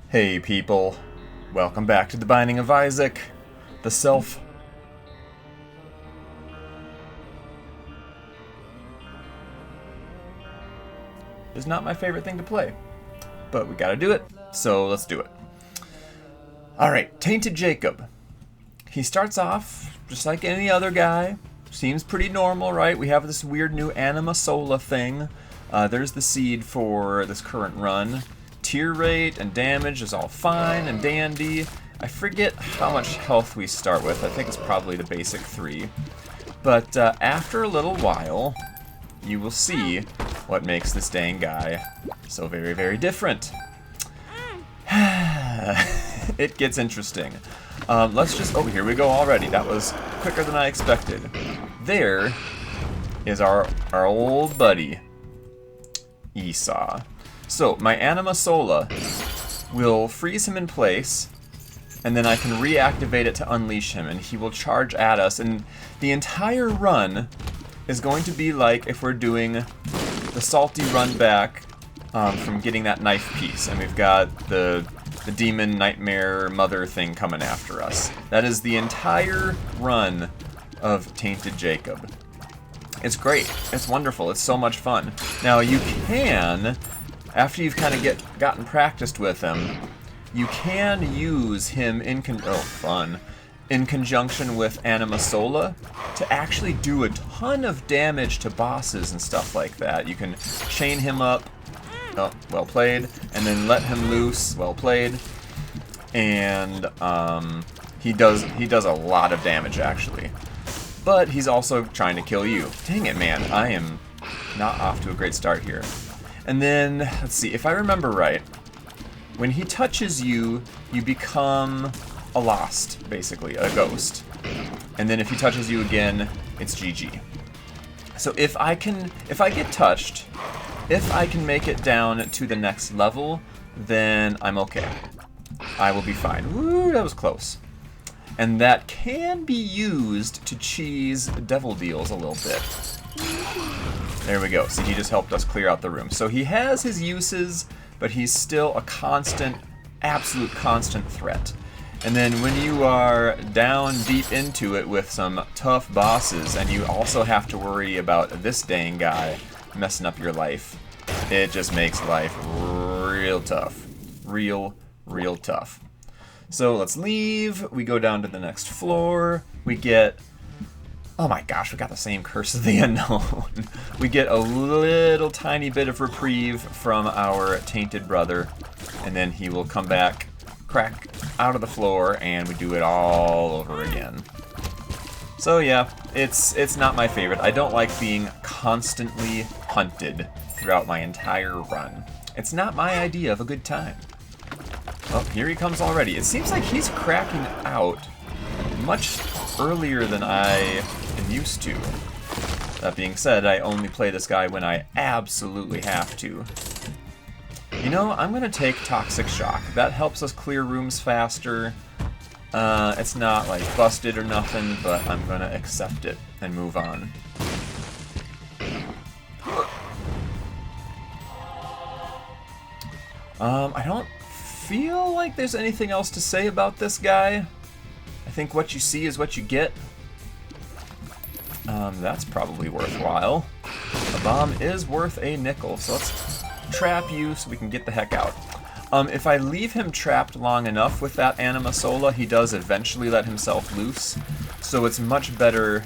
Hey people, welcome back to The Binding of Isaac. The self... is not my favorite thing to play, but we gotta do it, so let's do it. Alright, Tainted Jacob. He starts off just like any other guy. Seems pretty normal, right? We have this weird new Anima Sola thing. There's the seed for this current run. Tier rate and damage is all fine and dandy. I forget how much health we start with. I think it's probably the basic 3. But after a little while, you will see what makes this dang guy so very, very different. It gets interesting. Let's just... oh, here we go already. That was quicker than I expected. There is our old buddy, Esau. So, my Anima Sola will freeze him in place, and then I can reactivate it to unleash him, and he will charge at us, and the entire run is going to be like if we're doing the salty run back from getting that knife piece, and we've got the demon nightmare mother thing coming after us. That is the entire run of Tainted Jacob. It's great. It's wonderful. It's so much fun. Now you can, after you've kind of gotten practiced with him, you can use him in conjunction with Anima Sola to actually do a ton of damage to bosses and stuff like that. You can chain him up, oh, well played, and then let him loose, well played, and he does a lot of damage actually. But he's also trying to kill you. Dang it, man, I am not off to a great start here. And then, let's see, if I remember right, when he touches you, you become a lost, basically, a ghost. And then if he touches you again, it's GG. So if I get touched, if I can make it down to the next level, then I'm okay. I will be fine. Woo, that was close. And that can be used to cheese devil deals a little bit. There we go. See, he just helped us clear out the room. So he has his uses, but he's still a constant, absolute constant threat. And then when you are down deep into it with some tough bosses, and you also have to worry about this dang guy messing up your life, it just makes life real tough. Real tough. So let's leave. We go down to the next floor. We get... oh my gosh, we got the same Curse of the Unknown. We get a little tiny bit of reprieve from our tainted brother, and then he will come back, crack out of the floor, and we do it all over again. So yeah, it's not my favorite. I don't like being constantly hunted throughout my entire run. It's not my idea of a good time. Oh, here he comes already. It seems like he's cracking out much earlier than I am used to. That being said, I only play this guy when I absolutely have to. You know, I'm gonna take Toxic Shock. That helps us clear rooms faster. It's not like busted or nothing, but I'm gonna accept it and move on. I don't feel like there's anything else to say about this guy. I think what you see is what you get. That's probably worthwhile. A bomb is worth a nickel, so let's trap you so we can get the heck out. If I leave him trapped long enough with that Anima Sola, he does eventually let himself loose, so it's much better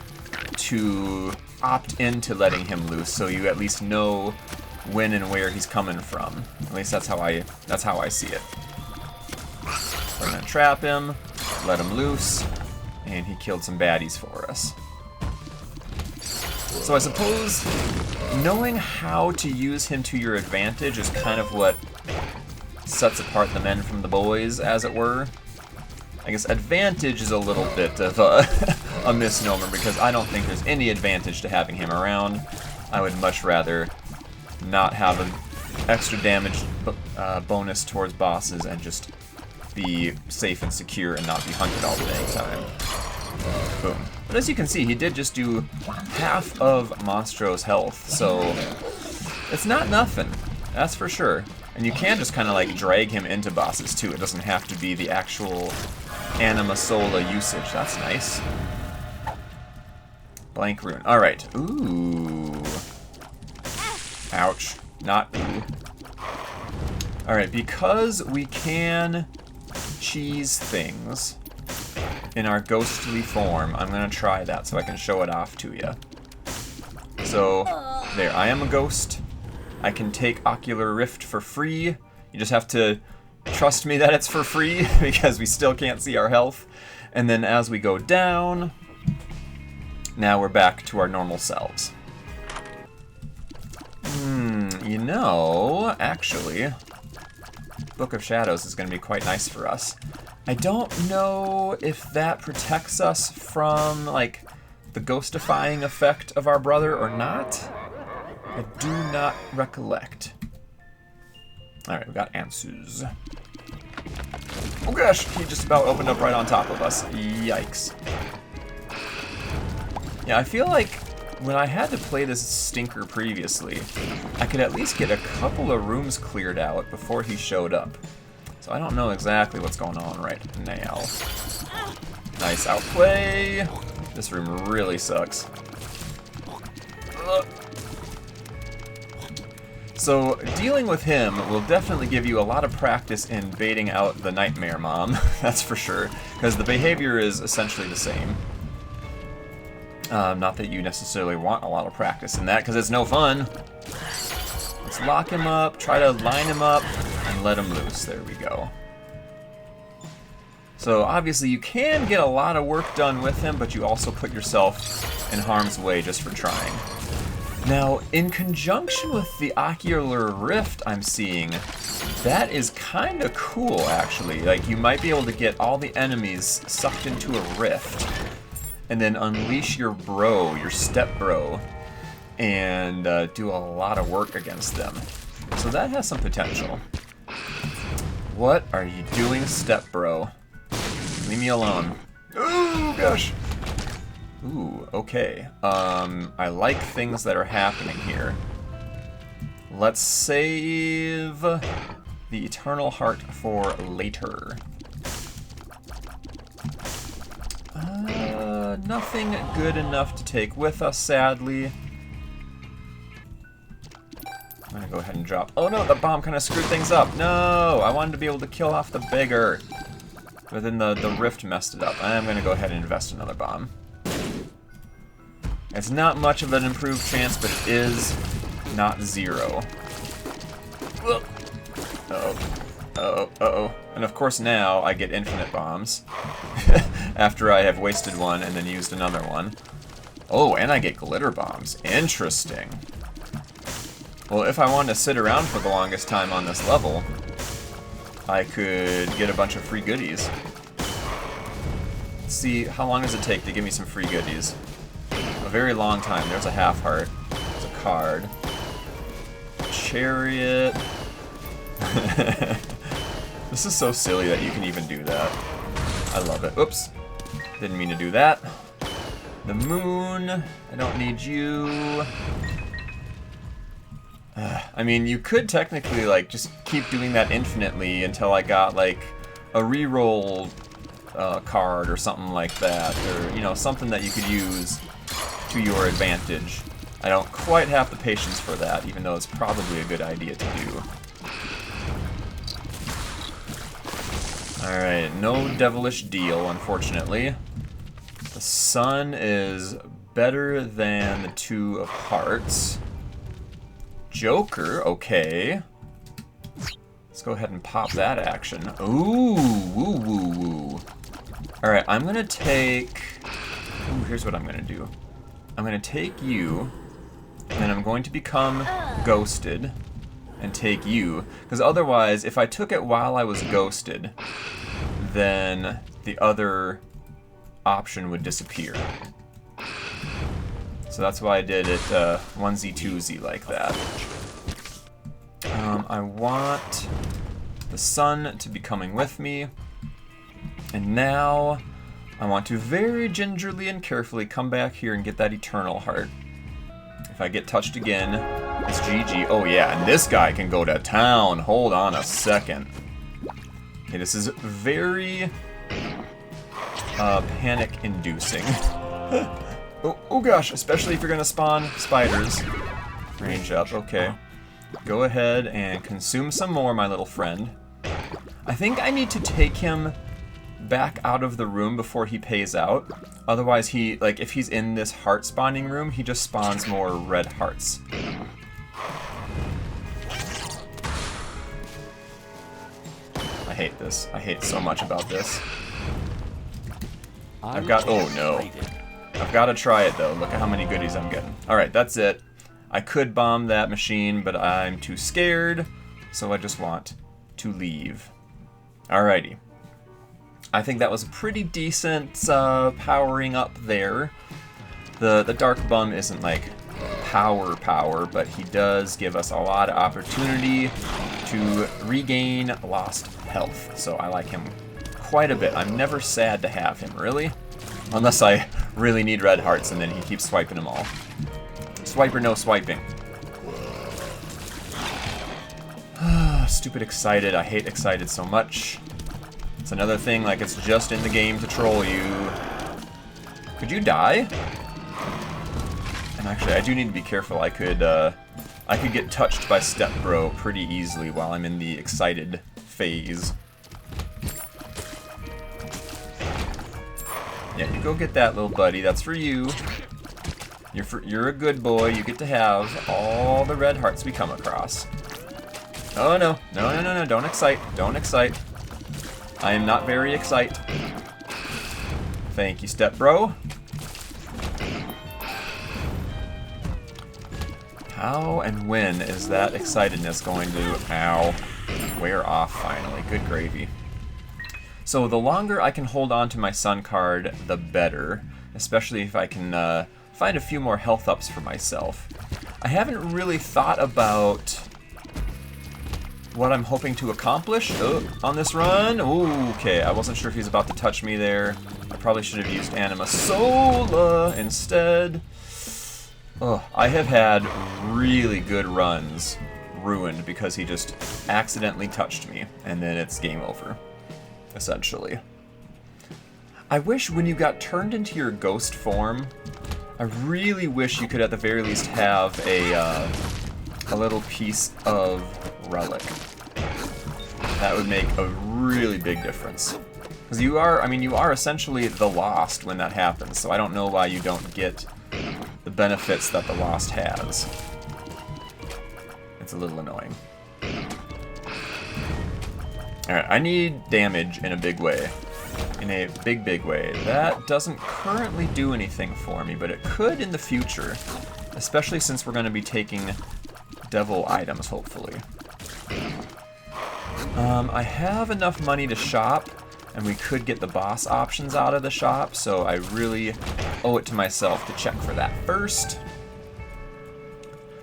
to opt into letting him loose so you at least know when and where he's coming from. At least that's how I see it. We're gonna trap him, let him loose, and he killed some baddies for us. So I suppose knowing how to use him to your advantage is kind of what sets apart the men from the boys, as it were. I guess advantage is a little bit of a misnomer, because I don't think there's any advantage to having him around. I would much rather not have an extra damage bonus towards bosses and just be safe and secure and not be hunted all the dang time. Boom. But as you can see, he did just do half of Monstro's health, so it's not nothing, that's for sure. And you can just kind of like drag him into bosses too. It doesn't have to be the actual Anima Sola usage. That's nice. Blank rune. Alright. Ooh. Ouch. Not ooh. Alright, because we can cheese things in our ghostly form, I'm going to try that so I can show it off to you. So, there. I am a ghost. I can take Ocular Rift for free. You just have to trust me that it's for free, because we still can't see our health. And then as we go down, now we're back to our normal selves. You know, actually, Book of Shadows is going to be quite nice for us. I don't know if that protects us from, like, the ghostifying effect of our brother or not. I do not recollect. Alright, we got answers. Oh gosh, he just about opened up right on top of us. Yikes. Yeah, I feel like when I had to play this stinker previously, I could at least get a couple of rooms cleared out before he showed up. So I don't know exactly what's going on right now. Nice outplay. This room really sucks. So, dealing with him will definitely give you a lot of practice in baiting out the Nightmare Mom, that's for sure, because the behavior is essentially the same. Not that you necessarily want a lot of practice in that, because it's no fun. Let's lock him up, try to line him up, and let him loose. There we go. So, obviously, you can get a lot of work done with him, but you also put yourself in harm's way just for trying. Now, in conjunction with the Ocular Rift I'm seeing, that is kind of cool, actually. Like, you might be able to get all the enemies sucked into a rift, and then unleash your bro, your step bro, and do a lot of work against them. So that has some potential. What are you doing, step bro? Leave me alone. Oh, gosh. Ooh, okay. I like things that are happening here. Let's save the Eternal Heart for later. Nothing good enough to take with us, sadly. I'm gonna go ahead and drop... Oh no, the bomb kind of screwed things up. No! I wanted to be able to kill off the beggar. But then the rift messed it up. I'm gonna go ahead and invest another bomb. It's not much of an improved chance, but it is not zero. Uh-oh. Uh-oh. Uh-oh. And of course now I get infinite bombs. After I have wasted one and then used another one. Oh, and I get glitter bombs. Interesting. Well, if I wanted to sit around for the longest time on this level, I could get a bunch of free goodies. Let's see, how long does it take to give me some free goodies? A very long time. There's a half heart. There's a card. Chariot. This is so silly that you can even do that. I love it. Oops. Didn't mean to do that. The moon. I don't need you. I mean, you could technically, like, just keep doing that infinitely until I got, like, a reroll card or something like that. Or, you know, something that you could use to your advantage. I don't quite have the patience for that, even though it's probably a good idea to do. Alright, no devilish deal, unfortunately. The sun is better than the two of hearts. Joker, okay. Let's go ahead and pop that action. Ooh, woo, woo, woo. Alright, I'm gonna take... Ooh, here's what I'm gonna do. I'm gonna take you, and then I'm going to become ghosted, and take you. Because otherwise, if I took it while I was ghosted, then the other option would disappear. So that's why I did it onesie twosie like that. I want the sun to be coming with me. And now I want to very gingerly and carefully come back here and get that eternal heart. If I get touched again, It's GG. Oh yeah, and this guy can go to town. Hold on a second. Okay, this is very panic-inducing. oh gosh, especially if you're gonna spawn spiders. Range up, okay. Go ahead and consume some more, my little friend. I think I need to take him back out of the room before he pays out. Otherwise he, like, if he's in this heart spawning room, he just spawns more red hearts. I hate this. I hate so much about this. I've got, oh no. I've got to try it though. Look at how many goodies I'm getting. Alright, that's it. I could bomb that machine, but I'm too scared, so I just want to leave. Alrighty. I think that was a pretty decent powering up there. The Dark Bum isn't like power, but he does give us a lot of opportunity to regain lost health. So I like him quite a bit. I'm never sad to have him, really. Unless I really need red hearts and then he keeps swiping them all. Swipe or no swiping. Stupid excited. I hate excited so much. It's another thing, like it's just in the game to troll you. Could you die? And actually, I do need to be careful. I could get touched by Step Bro pretty easily while I'm in the excited phase. Yeah, you go get that, little buddy. That's for you. You're a good boy. You get to have all the red hearts we come across. Oh no. No. Don't excite. Don't excite. I am not very excited. Thank you, Step Bro. How and when is that excitedness going to, wear off finally? Good gravy. So the longer I can hold on to my Sun card, the better. Especially if I can find a few more health ups for myself. I haven't really thought about what I'm hoping to accomplish on this run. Ooh, okay, I wasn't sure if he's about to touch me there. I probably should have used Anima Sola instead. Oh, I have had really good runs ruined because he just accidentally touched me, and then it's game over, essentially. I wish when you got turned into your ghost form, I really wish you could at the very least have a little piece of relic. That would make a really big difference. Because you are essentially the Lost when that happens, so I don't know why you don't get the benefits that the Lost has. It's a little annoying. Alright, I need damage in a big way. In a big way. That doesn't currently do anything for me, but it could in the future. Especially since we're going to be taking devil items, hopefully. I have enough money to shop, and we could get the boss options out of the shop, so I really owe it to myself to check for that first.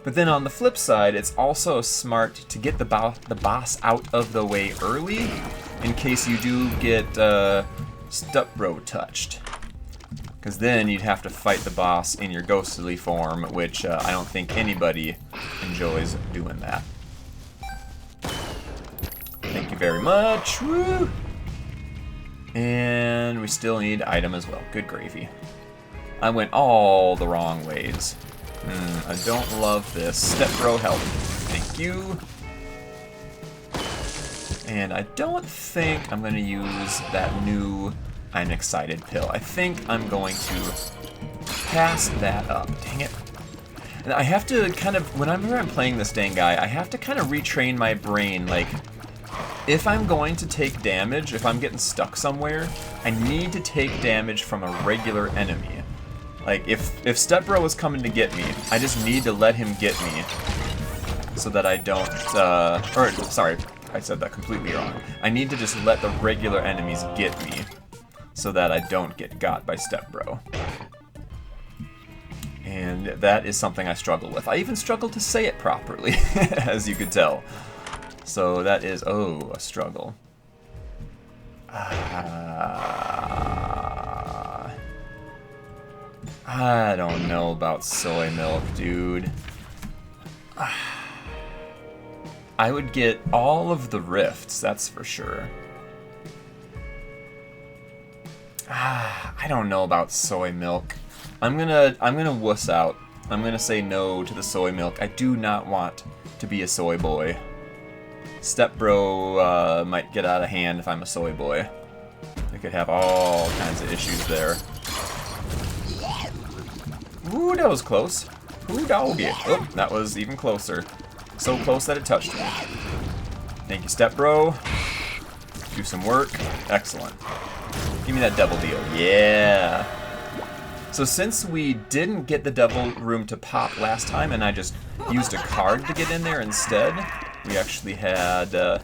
But then on the flip side, it's also smart to get the boss out of the way early, in case you do get Step Bro touched. Because then you'd have to fight the boss in your ghostly form, which I don't think anybody enjoys doing that. Thank you very much. Woo! And we still need item as well. Good gravy. I went all the wrong ways. I don't love this. Step Bro help. Thank you. And I don't think I'm going to use that new I'm excited pill. I think I'm going to pass that up. Dang it. And I have to kind of, whenever I'm playing this dang guy, I have to kind of retrain my brain, like, if I'm going to take damage, if I'm getting stuck somewhere, I need to take damage from a regular enemy. Like, if Step Bro is coming to get me, I just need to let him get me so that I don't, sorry, I said that completely wrong. I need to just let the regular enemies get me so that I don't get got by Step Bro. And that is something I struggle with. I even struggle to say it properly, as you could tell. So that is, a struggle. I don't know about soy milk, dude. I would get all of the rifts, that's for sure. I don't know about soy milk. I'm gonna wuss out. I'm gonna say no to the soy milk. I do not want to be a soy boy. Stepbro might get out of hand if I'm a soy boy. I could have all kinds of issues there. Ooh, that was close. Ooh, doggy. Oh, that was even closer. So close that it touched me. Thank you, Stepbro. Do some work. Excellent. Give me that devil deal. Yeah. So since we didn't get the devil room to pop last time, and I just used a card to get in there instead, we actually had a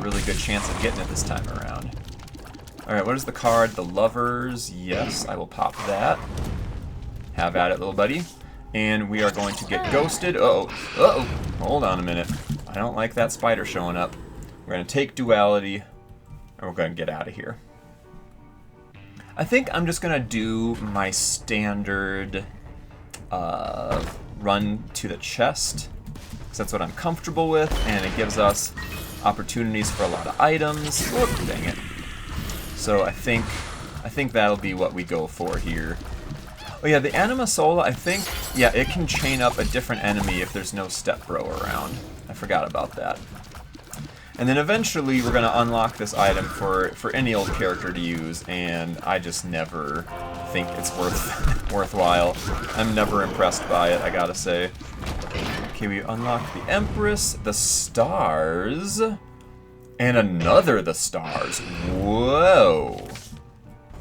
really good chance of getting it this time around. Alright, what is the card? The Lovers. Yes, I will pop that. Have at it, little buddy. And we are going to get ghosted. Uh-oh. Uh-oh. Hold on a minute. I don't like that spider showing up. We're going to take duality, and we're going to get out of here. I think I'm just going to do my standard run to the chest, because that's what I'm comfortable with, and it gives us opportunities for a lot of items. Whoop, dang it. So I think that'll be what we go for here. Oh yeah, the Anima Sola, I think, yeah, it can chain up a different enemy if there's no Stepbro around. I forgot about that. And then eventually we're going to unlock this item for any old character to use, and I just never think it's worthwhile. I'm never impressed by it, I gotta say. Okay, we unlocked the Empress, the Stars, and another the Stars. Whoa.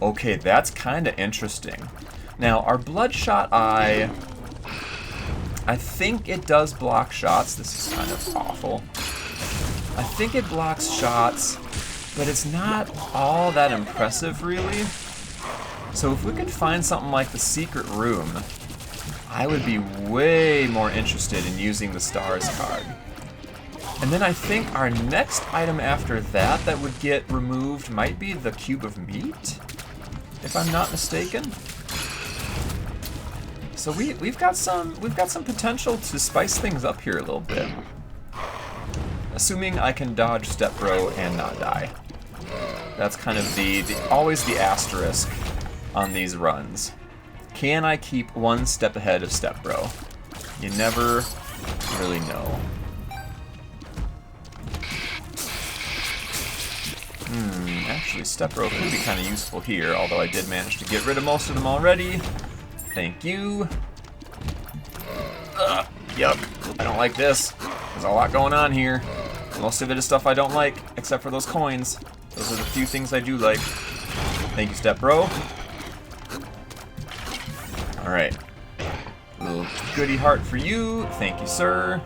Okay, that's kind of interesting. Now, our Bloodshot Eye, I think it does block shots. This is kind of awful. I think it blocks shots, but it's not all that impressive, really. So if we could find something like the Secret Room, I would be way more interested in using the Stars card. And then I think our next item after that would get removed might be the Cube of Meat, if I'm not mistaken. So we've got some potential to spice things up here a little bit. Assuming I can dodge Stepbro and not die. That's kind of always the asterisk on these runs. Can I keep one step ahead of Stepbro? You never really know. Actually Stepbro could be kind of useful here, although I did manage to get rid of most of them already. Thank you. Ugh, yuck. I don't like this. There's a lot going on here. Most of it is stuff I don't like, except for those coins. Those are the few things I do like. Thank you, Stepbro. Alright. Little goody heart for you. Thank you, sir.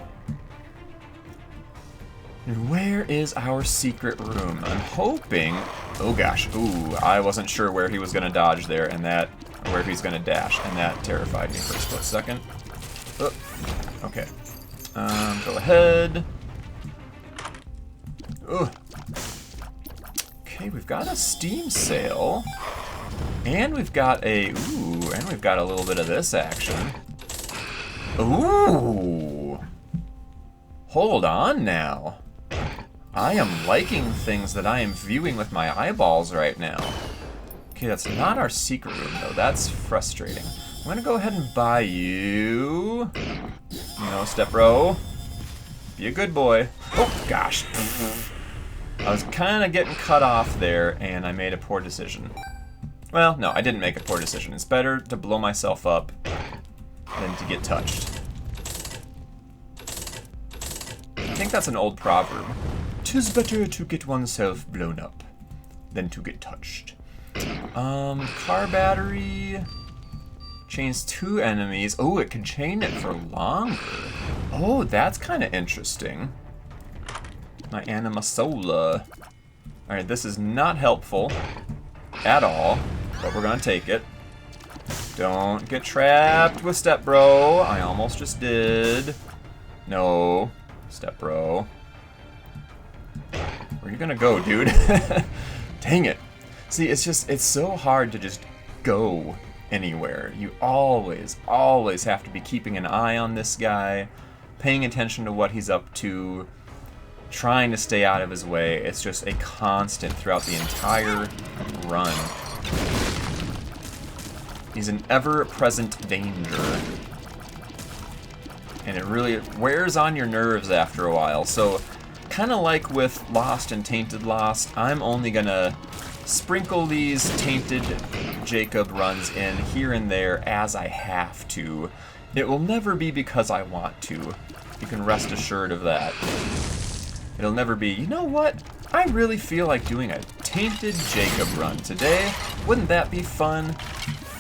And where is our secret room? I'm hoping... Oh gosh. Ooh, I wasn't sure where he was going to dodge there, and that... where he's going to dash, and that terrified me for a split second. Oh, okay. Go ahead. Ugh. Okay, we've got a Steam sale. And we've got a... Ooh, and we've got a little bit of this action. Ooh! Hold on now. I am liking things that I am viewing with my eyeballs right now. Okay, that's not our secret room, though. That's frustrating. I'm gonna go ahead and buy you. No, Stepbro. Be a good boy. Oh, gosh. I was kind of getting cut off there, and I made a poor decision. Well, no, I didn't make a poor decision. It's better to blow myself up than to get touched. I think that's an old proverb. 'Tis better to get oneself blown up than to get touched. Car battery chains 2 enemies. Oh, it can chain it for longer. Oh, that's kind of interesting. My Anima Sola. Alright, this is not helpful at all, but we're gonna take it. Don't get trapped with Stepbro. I almost just did. No, Stepbro. Where are you gonna go, dude? Dang it. See, it's so hard to just go anywhere. You always have to be keeping an eye on this guy. paying attention to what he's up to, trying to stay out of his way. It's just a constant throughout the entire run. He's an ever-present danger. And it really wears on your nerves after a while. So, kind of like with Lost and Tainted Lost, I'm only gonna sprinkle these Tainted Jacob runs in here and there as I have to. It will never be because I want to. You can rest assured of that. It'll never be, you know what? I really feel like doing a Tainted Jacob run today. Wouldn't that be fun?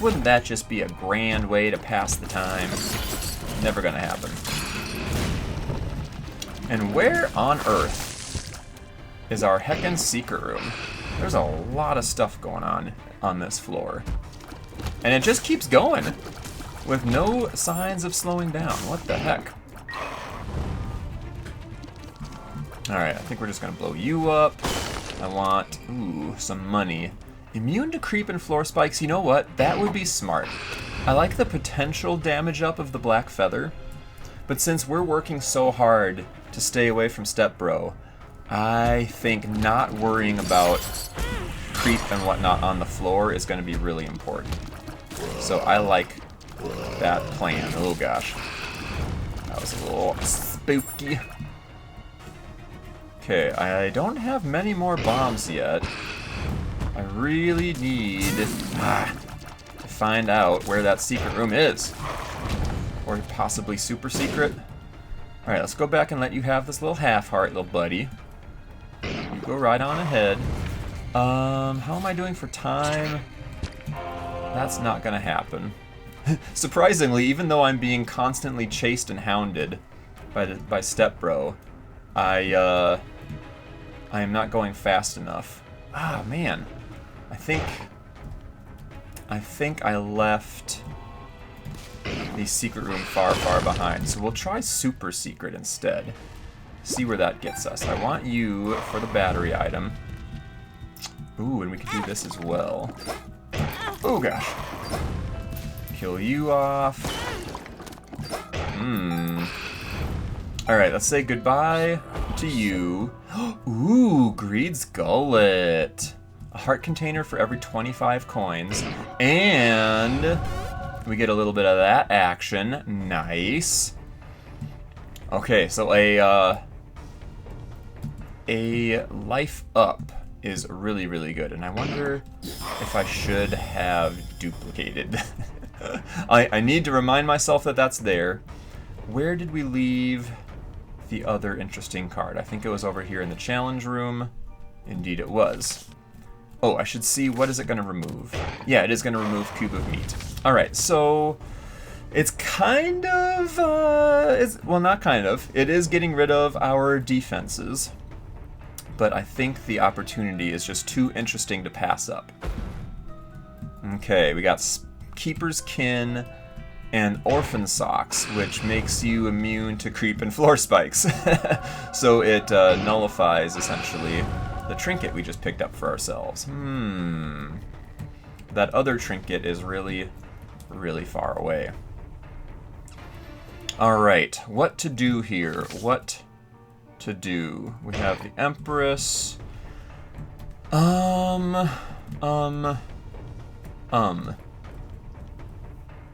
Wouldn't that just be a grand way to pass the time? Never gonna happen. And where on earth is our heckin' secret room? There's a lot of stuff going on this floor. And it just keeps going with no signs of slowing down. What the heck? Alright, I think we're just gonna blow you up. I want, some money. Immune to creep and floor spikes, you know what? That would be smart. I like the potential damage up of the black feather, but since we're working so hard to stay away from Step Bro, I think not worrying about creep and whatnot on the floor is going to be really important. So I like that plan. Oh gosh. That was a little spooky. Okay, I don't have many more bombs yet. I really need to find out where that secret room is. Or possibly super secret. Alright, let's go back and let you have this little half heart, little buddy. You go right on ahead. How am I doing for time? That's not gonna happen. Surprisingly, even though I'm being constantly chased and hounded by Step Bro, I am not going fast enough. Ah, man. I think I left the secret room far, far behind. So we'll try super secret instead. See where that gets us. I want you for the battery item. Ooh, and we can do this as well. Oh gosh. Kill you off. Alright, let's say goodbye to you. Ooh, Greed's Gullet. A heart container for every 25 coins. And we get a little bit of that action. Nice. Okay, so a life up is really, really good. And I wonder if I should have duplicated. I need to remind myself that that's there. Where did we leave the other interesting card? I think it was over here in the challenge room. Indeed it was. Oh, I should see, what is it going to remove? Yeah, it is going to remove Cube of Meat. Alright, so it's kind of, well, not kind of. It is getting rid of our defenses. But I think the opportunity is just too interesting to pass up. Okay, we got Keeper's Kin and Orphan Socks, which makes you immune to creep and floor spikes. So it nullifies, essentially, the trinket we just picked up for ourselves. That other trinket is really, really far away. Alright, what to do here? What to do? We have the Empress. I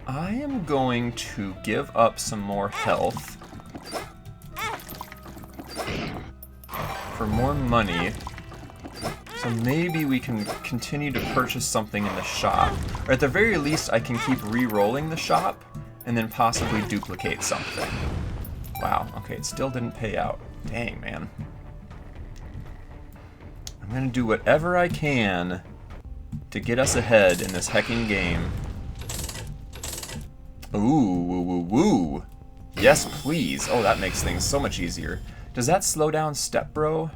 am going to give up some more health for more money. So maybe we can continue to purchase something in the shop. Or at the very least, I can keep re-rolling the shop and then possibly duplicate something. Wow, okay, it still didn't pay out. Dang, man. I'm gonna do whatever I can to get us ahead in this hecking game. Ooh, woo, woo, woo. Yes, please. Oh, that makes things so much easier. Does that slow down Step Bro?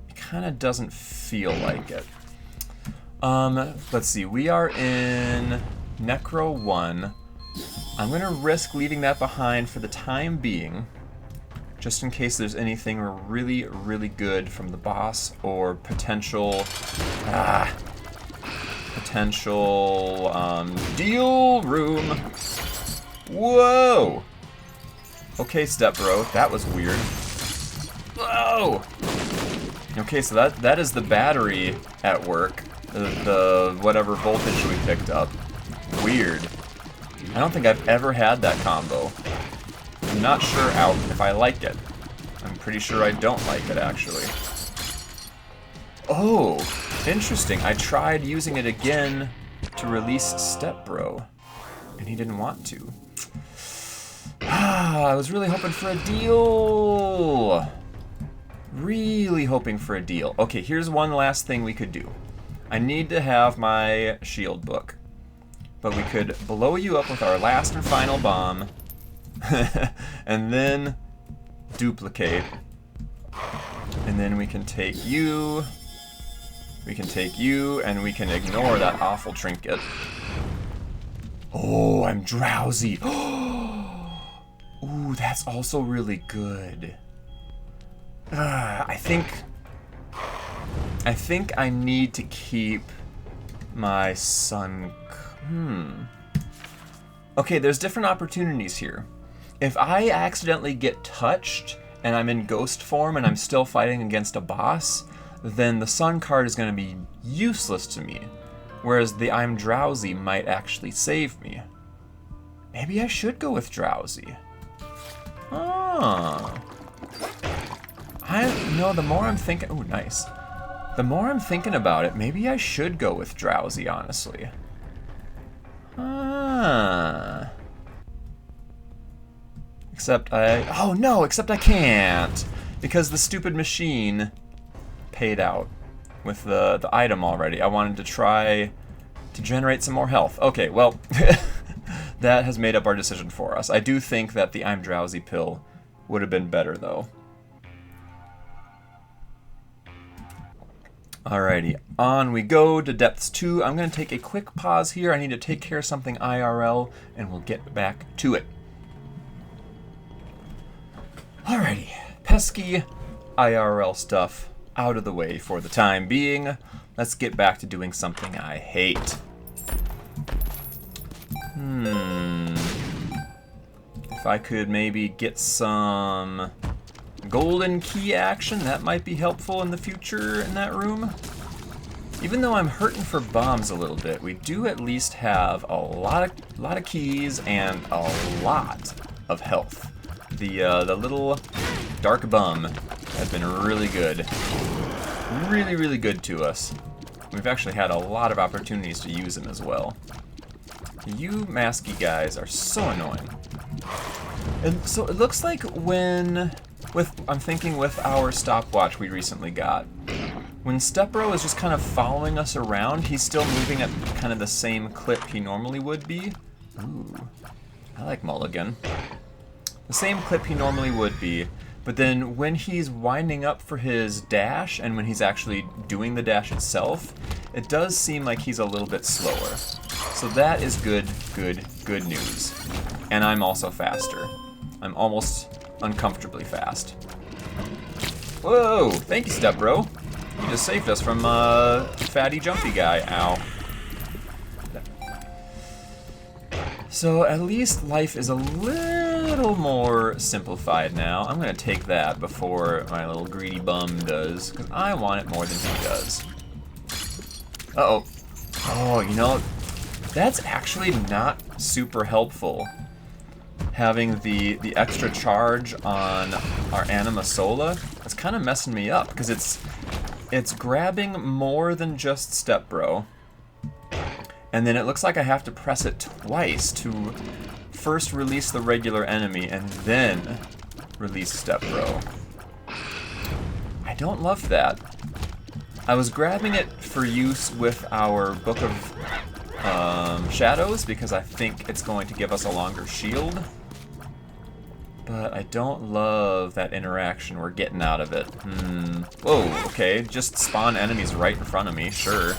It kind of doesn't feel like it. Let's see. We are in Necro 1. I'm going to risk leaving that behind for the time being, just in case there's anything really, really good from the boss or potential deal room. Whoa! Okay, step bro, that was weird. Whoa! Okay, so that is the battery at work. The whatever voltage we picked up. Weird. I don't think I've ever had that combo. I'm not sure if I like it. I'm pretty sure I don't like it, actually. Oh, interesting. I tried using it again to release Step Bro, and he didn't want to. I was really hoping for a deal. Really hoping for a deal. Okay, here's one last thing we could do. I need to have my shield book. But we could blow you up with our last and final bomb. And then duplicate. And then we can take you. We can take you, and we can ignore that awful trinket. Oh, I'm drowsy. Ooh, that's also really good. I think I need to keep my sun. Okay, there's different opportunities here. If I accidentally get touched and I'm in ghost form and I'm still fighting against a boss, then the sun card is going to be useless to me, whereas the I'm drowsy might actually save me. Maybe I should go with drowsy. The more I'm thinking, oh nice. The more I'm thinking about it, maybe I should go with drowsy, honestly. Except I can't, because the stupid machine paid out with the item already. I wanted to try to generate some more health. Okay, well, that has made up our decision for us. I do think that the I'm drowsy pill would have been better, though. Alrighty, on we go to Depths 2. I'm going to take a quick pause here. I need to take care of something IRL, and we'll get back to it. Alrighty, pesky IRL stuff out of the way for the time being. Let's get back to doing something I hate. If I could maybe get some golden key action, that might be helpful in the future in that room. Even though I'm hurting for bombs a little bit, we do at least have a lot of keys and a lot of health. The little dark bum has been really good. Really good to us. We've actually had a lot of opportunities to use him as well. You masky guys are so annoying. And so it looks like I'm thinking with our stopwatch we recently got, when Stepbro is just kind of following us around, he's still moving at kind of the same clip he normally would be. Ooh, I like Mulligan. The same clip he normally would be, but then when he's winding up for his dash and when he's actually doing the dash itself, it does seem like he's a little bit slower. So that is good news. And I'm also faster. I'm almost uncomfortably fast. Whoa! Thank you, Step Bro. You just saved us from fatty jumpy guy. Ow. So at least life is a little more simplified now. I'm gonna take that before my little greedy bum does, because I want it more than he does. Uh-oh. Oh, you know, that's actually not super helpful. Having the extra charge on our Anima Sola, it's kind of messing me up, because it's grabbing more than just Step Bro. And then it looks like I have to press it twice to first release the regular enemy and then release Step Bro. I don't love that. I was grabbing it for use with our Book of Shadows because I think it's going to give us a longer shield. But I don't love that interaction we're getting out of it. Whoa, okay, just spawn enemies right in front of me, sure.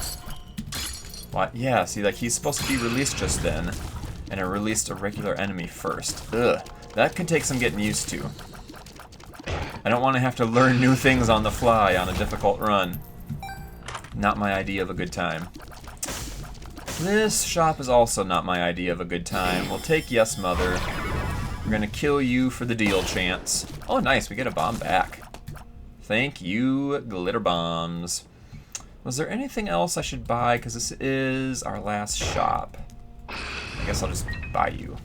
What? Yeah, see, like, he's supposed to be released just then, and it released a regular enemy first. Ugh, that could take some getting used to. I don't want to have to learn new things on the fly on a difficult run. Not my idea of a good time. This shop is also not my idea of a good time. We'll take Yes Mother. We're gonna kill you for the deal chance. Oh, nice, we get a bomb back. Thank you, glitter bombs. Was there anything else I should buy? Because this is our last shop. I guess I'll just buy you.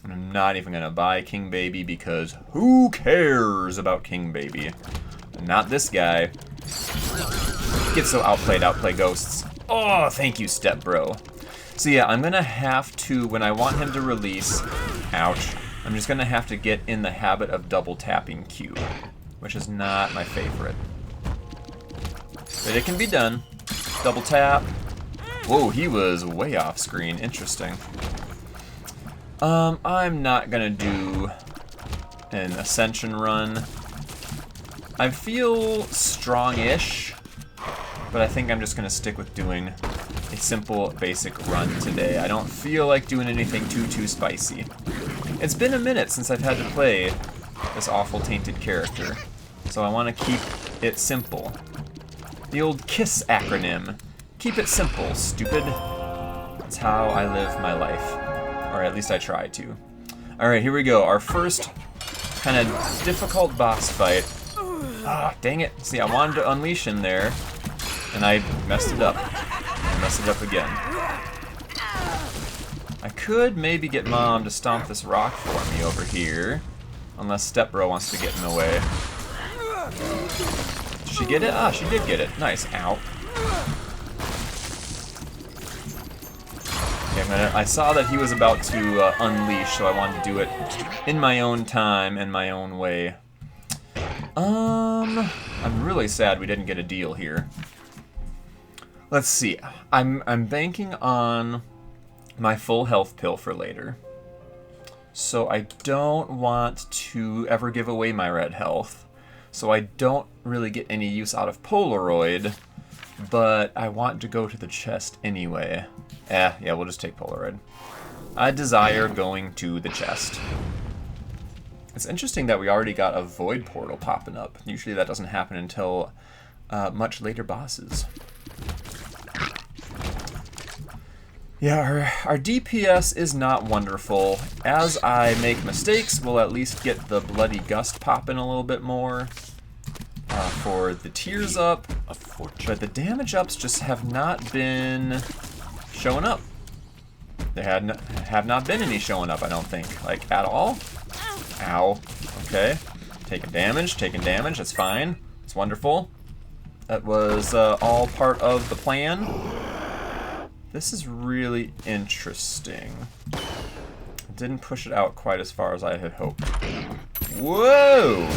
And I'm not even gonna buy King Baby because who cares about King Baby? Not this guy. Get so outplay ghosts. Oh, thank you, step bro. So yeah, I'm gonna have to, when I want him to release, ouch, I'm just gonna have to get in the habit of double tapping Q, which is not my favorite. But it can be done. Double tap. Whoa, he was way off screen. Interesting. I'm not gonna do an ascension run. I feel strong-ish, but I think I'm just gonna stick with doing a simple, basic run today. I don't feel like doing anything too spicy. It's been a minute since I've had to play this awful Tainted character, so I want to keep it simple. The old KISS acronym. Keep it simple, stupid. That's how I live my life. Or at least I try to. Alright, here we go. Our first kind of difficult boss fight. Ah, dang it. See, I wanted to unleash him there, and I messed it up. I messed it up again. I could maybe get Mom to stomp this rock for me over here. Unless Stepbro wants to get in the way. Did she get it? Ah, she did get it. Nice. Ow. Okay, I saw that he was about to unleash, so I wanted to do it in my own time and my own way. I'm really sad we didn't get a deal here. Let's see. I'm banking on my full health pill for later. So I don't want to ever give away my red health. So I don't really get any use out of Polaroid, but I want to go to the chest anyway. Yeah, we'll just take Polaroid. I desire going to the chest. It's interesting that we already got a void portal popping up. Usually that doesn't happen until much later bosses. Yeah, our DPS is not wonderful. As I make mistakes, we'll at least get the Bloody Gust popping a little bit more for the tears up. But the damage ups just have not been showing up. There have not been any showing up, I don't think. Like, at all? Ow. Okay. Taking damage, that's fine. It's wonderful. That was all part of the plan. This is really interesting. Didn't push it out quite as far as I had hoped. Whoa!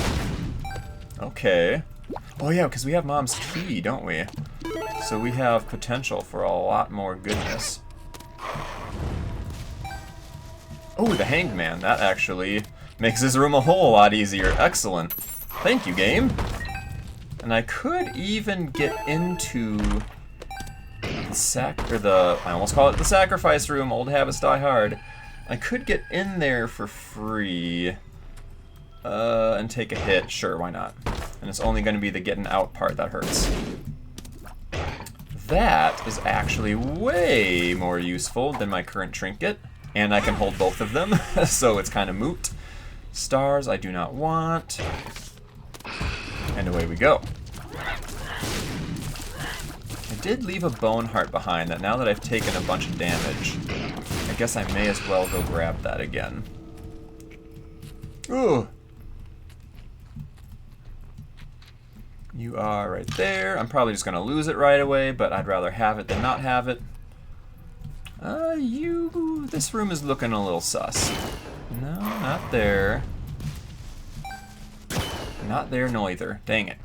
Okay. Oh yeah, because we have Mom's key, don't we? So we have potential for a lot more goodness. Oh, the Hanged Man. That actually makes this room a whole lot easier. Excellent. Thank you, game. And I could even get into I almost call it the sacrifice room. Old habits die hard. I could get in there for free and take a hit. Sure, why not? And it's only going to be the getting out part that hurts. That is actually way more useful than my current trinket, and I can hold both of them, so it's kind of moot. Stars I do not want. And away we go. I did leave a bone heart behind that now that I've taken a bunch of damage. I guess I may as well go grab that again. Ooh. You are right there. I'm probably just gonna lose it right away, but I'd rather have it than not have it. This room is looking a little sus. No, not there. Not there neither. Dang it.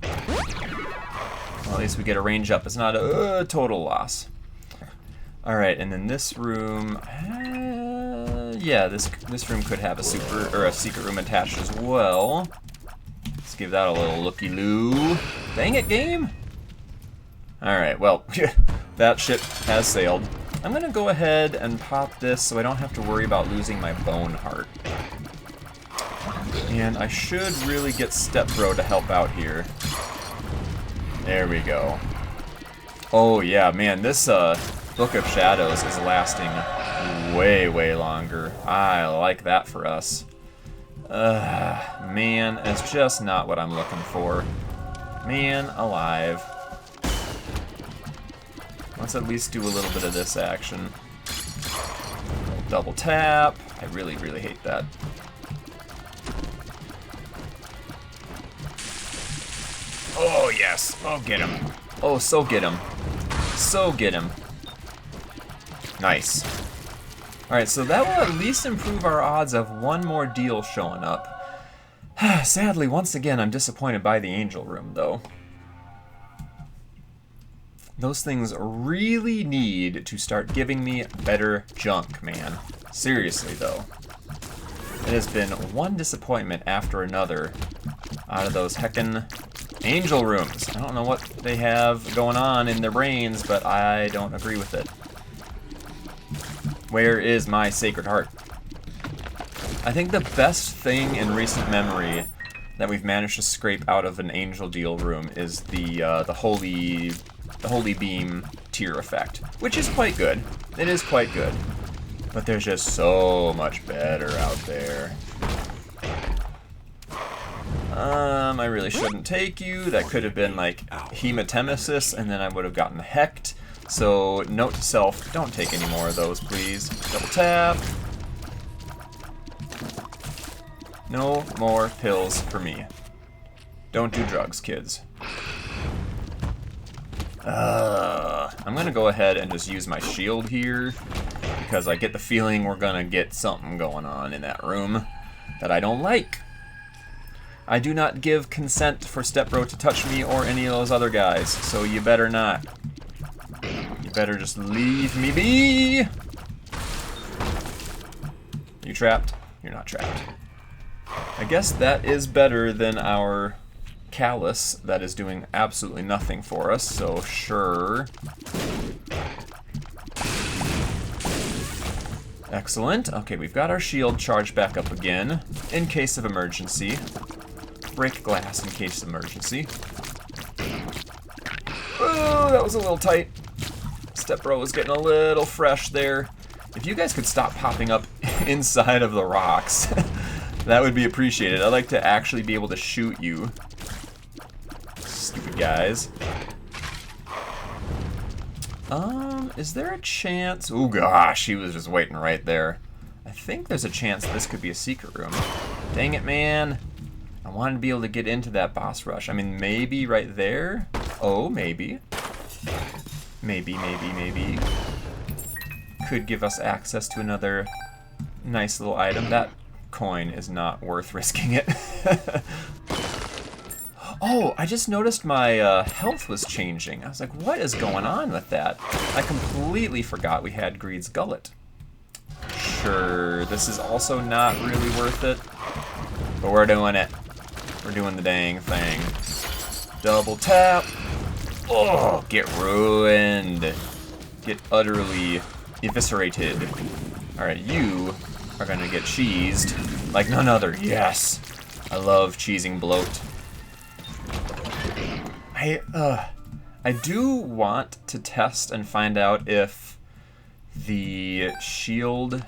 Well, at least we get a range up. It's not a total loss. Alright, and then this room... yeah, this room could have a secret room attached as well. Let's give that a little looky-loo. Dang it, game! Alright, well, that ship has sailed. I'm gonna go ahead and pop this so I don't have to worry about losing my bone heart. And I should really get Stepbro to help out here. There we go. Oh yeah, man, this Book of Shadows is lasting way, way longer. I like that for us. Man, it's just not what I'm looking for. Man alive. Let's at least do a little bit of this action. Double tap. I really, really hate that. Oh, yes. Oh, get him. Oh, so get him. So get him. Nice. Alright, so that will at least improve our odds of one more deal showing up. Sadly, once again, I'm disappointed by the angel room, though. Those things really need to start giving me better junk, man. Seriously, though. It has been one disappointment after another out of those heckin' angel rooms. I don't know what they have going on in their brains, but I don't agree with it. Where is my Sacred Heart? I think the best thing in recent memory that we've managed to scrape out of an angel deal room is the holy beam tier effect, which is quite good. It is quite good, but there's just so much better out there. I really shouldn't take you. That could have been like hematemesis, and then I would have gotten hecked. So, note to self, don't take any more of those, please. Double tap. No more pills for me. Don't do drugs, kids. I'm gonna go ahead and just use my shield here, because I get the feeling we're gonna get something going on in that room that I don't like. I do not give consent for Stepbro to touch me or any of those other guys, so you better not. You better just leave me be! You trapped? You're not trapped. I guess that is better than our Callus that is doing absolutely nothing for us, so sure. Excellent. Okay, we've got our shield charged back up again, in case of emergency. Break glass in case of emergency. Oh, that was a little tight. Stepbro was getting a little fresh there. If you guys could stop popping up inside of the rocks, that would be appreciated. I'd like to actually be able to shoot you. Stupid guys. Is there a chance? Oh gosh, he was just waiting right there. I think there's a chance this could be a secret room. Dang it, man. I wanted to be able to get into that boss rush. I mean, maybe right there? Oh, maybe. Maybe. Could give us access to another nice little item. That coin is not worth risking it. Oh, I just noticed my health was changing. I was like, what is going on with that? I completely forgot we had Greed's Gullet. Sure, this is also not really worth it, but we're doing it. We're doing the dang thing. Double tap. Oh, get ruined. Get utterly eviscerated. Alright, you are gonna get cheesed like none other. Yes! I love cheesing bloat. I do want to test and find out if the shield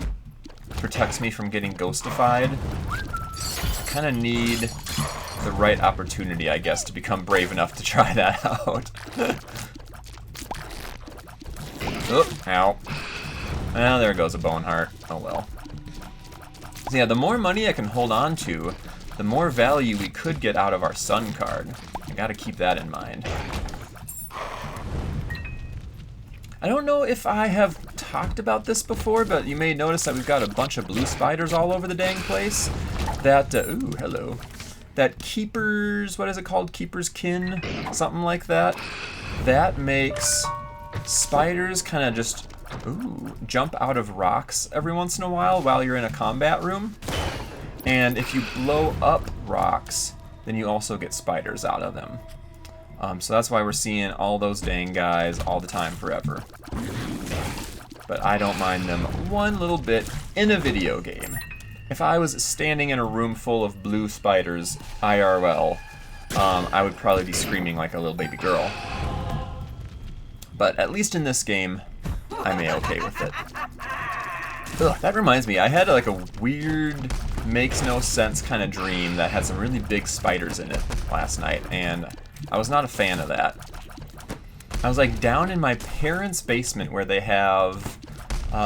protects me from getting ghostified. I kind of need the right opportunity, I guess, to become brave enough to try that out. Oh, ow. Well, there goes a bone heart. Oh well. So yeah, the more money I can hold on to, the more value we could get out of our sun card. I gotta keep that in mind. I don't know if I have talked about this before, but you may notice that we've got a bunch of blue spiders all over the dang place. That, ooh, hello. That Keeper's, what is it called? Keeper's Kin? Something like that. That makes spiders kind of just, ooh, jump out of rocks every once in a while you're in a combat room. And if you blow up rocks, then you also get spiders out of them. So that's why we're seeing all those dang guys all the time forever. But I don't mind them one little bit in a video game. If I was standing in a room full of blue spiders, IRL, I would probably be screaming like a little baby girl. But at least in this game, I'm A-okay with it. Ugh, that reminds me, I had like a weird, makes no sense kind of dream that had some really big spiders in it last night, and I was not a fan of that. I was like down in my parents' basement where they have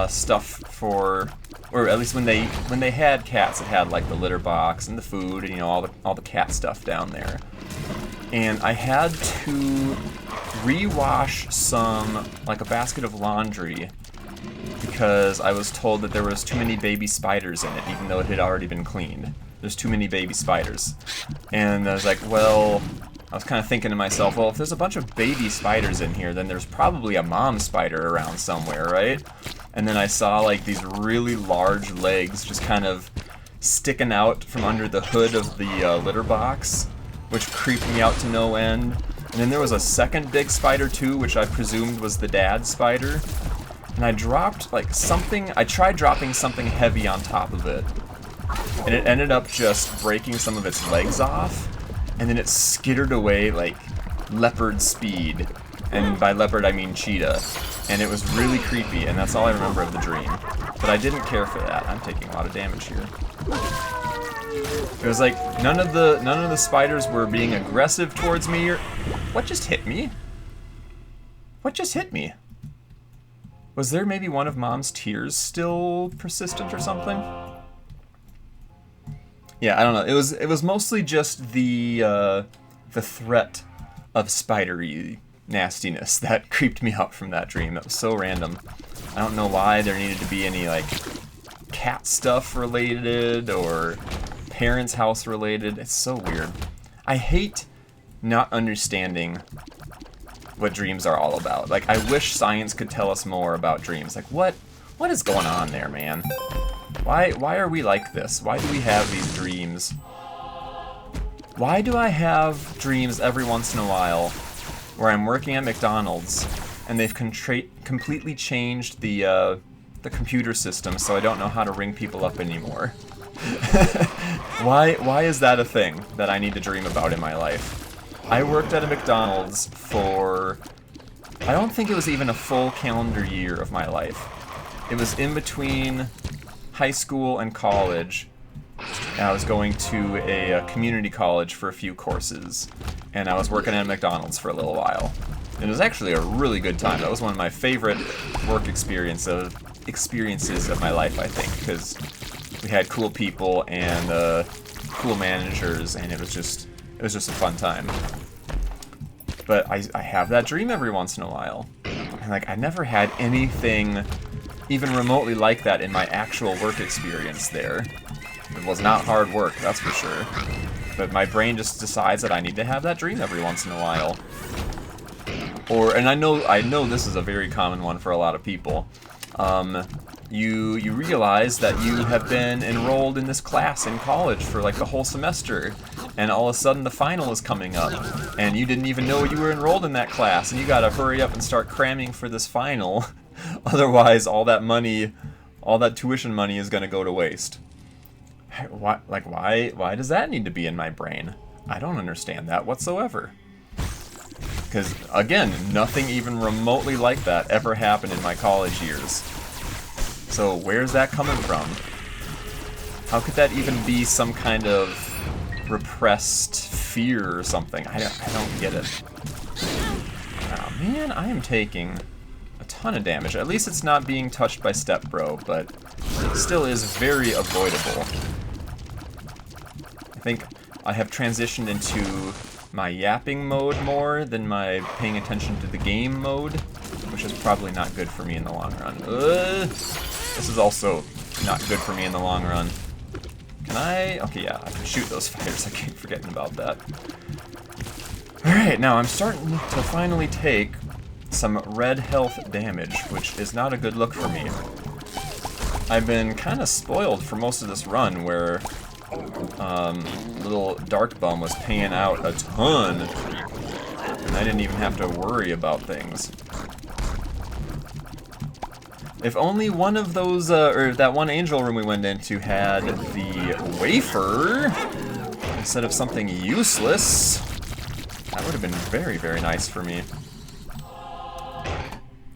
stuff for, or at least when they had cats, it had like the litter box and the food and, you know, all the cat stuff down there. And I had to rewash some, like a basket of laundry, because I was told that there was too many baby spiders in it, even though it had already been cleaned. There's too many baby spiders. And I was like, well, I was kind of thinking to myself, well, if there's a bunch of baby spiders in here, then there's probably a mom spider around somewhere, right? And then I saw like these really large legs just kind of sticking out from under the hood of the litter box, which creeped me out to no end. And then there was a second big spider too, which I presumed was the dad spider. And I dropped like something, I tried dropping something heavy on top of it. And it ended up just breaking some of its legs off. And then it skittered away like leopard speed. And by leopard I mean cheetah. And it was really creepy, and that's all I remember of the dream. But I didn't care for that. I'm taking a lot of damage here. It was like none of the spiders were being aggressive towards me or what just hit me? What just hit me? Was there maybe one of Mom's tears still persistent or something? Yeah, I don't know. It was mostly just the threat of spidery nastiness that creeped me out from that dream. That was so random. I don't know why there needed to be any like cat stuff related or parents' house related. It's so weird. I hate not understanding what dreams are all about. Like, I wish science could tell us more about dreams. Like, what is going on there, man? Why are we like this? Why do we have these dreams? Why do I have dreams every once in a while where I'm working at McDonald's and they've completely changed the computer system so I don't know how to ring people up anymore? Why is that a thing that I need to dream about in my life? I worked at a McDonald's for, I don't think it was even a full calendar year of my life. It was in between high school and college. And I was going to a community college for a few courses, and I was working at McDonald's for a little while. And it was actually a really good time. That was one of my favorite work experiences of my life, I think, because we had cool people and cool managers, and it was just a fun time. But I have that dream every once in a while. And like, I never had anything even remotely like that in my actual work experience there. It was not hard work, that's for sure. But my brain just decides that I need to have that dream every once in a while. And I know this is a very common one for a lot of people. You realize that you have been enrolled in this class in college for like the whole semester, and all of a sudden the final is coming up, and you didn't even know you were enrolled in that class, and you gotta hurry up and start cramming for this final. Otherwise, all that tuition money is gonna go to waste. Why does that need to be in my brain? I don't understand that whatsoever. Because, again, nothing even remotely like that ever happened in my college years. So where's that coming from? How could that even be some kind of repressed fear or something? I don't get it. Oh man, I am taking a ton of damage. At least it's not being touched by Step Bro, but it still is very avoidable. I think I have transitioned into my yapping mode more than my paying attention to the game mode, which is probably not good for me in the long run. This is also not good for me in the long run. Can I? Okay, yeah, I can shoot those fighters. I keep forgetting about that. Alright, now I'm starting to finally take some red health damage, which is not a good look for me. I've been kind of spoiled for most of this run where little Dark Bum was paying out a ton, and I didn't even have to worry about things. If only one of those, or that one angel room we went into had the wafer instead of something useless, that would have been very, very nice for me.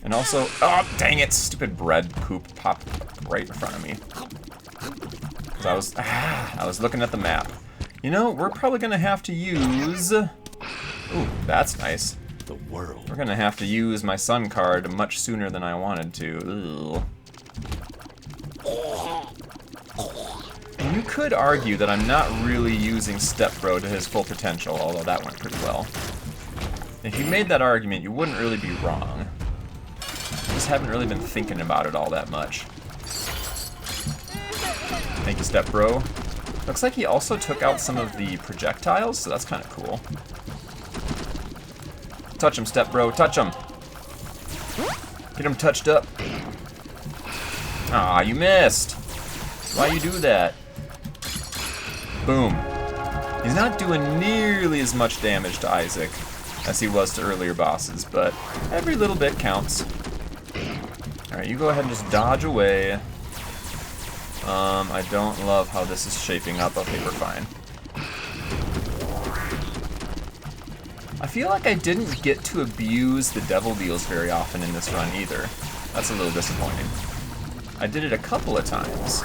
And also, oh, dang it, stupid bread poop popped right in front of me. Because I was looking at the map. You know, we're probably gonna have to use... Ooh, that's nice. The world. We're gonna have to use my sun card much sooner than I wanted to. Ugh. And you could argue that I'm not really using Step Bro to his full potential, although that went pretty well. If you made that argument, you wouldn't really be wrong. Just haven't really been thinking about it all that much. Thank you, Step Bro. Looks like he also took out some of the projectiles, so that's kind of cool. Touch him, Step Bro, touch him! Get him touched up. Ah, you missed! Why you do that? Boom. He's not doing nearly as much damage to Isaac as he was to earlier bosses, but every little bit counts. Alright, you go ahead and just dodge away. I don't love how this is shaping up. Okay, we're fine. I feel like I didn't get to abuse the Devil Deals very often in this run either. That's a little disappointing. I did it a couple of times,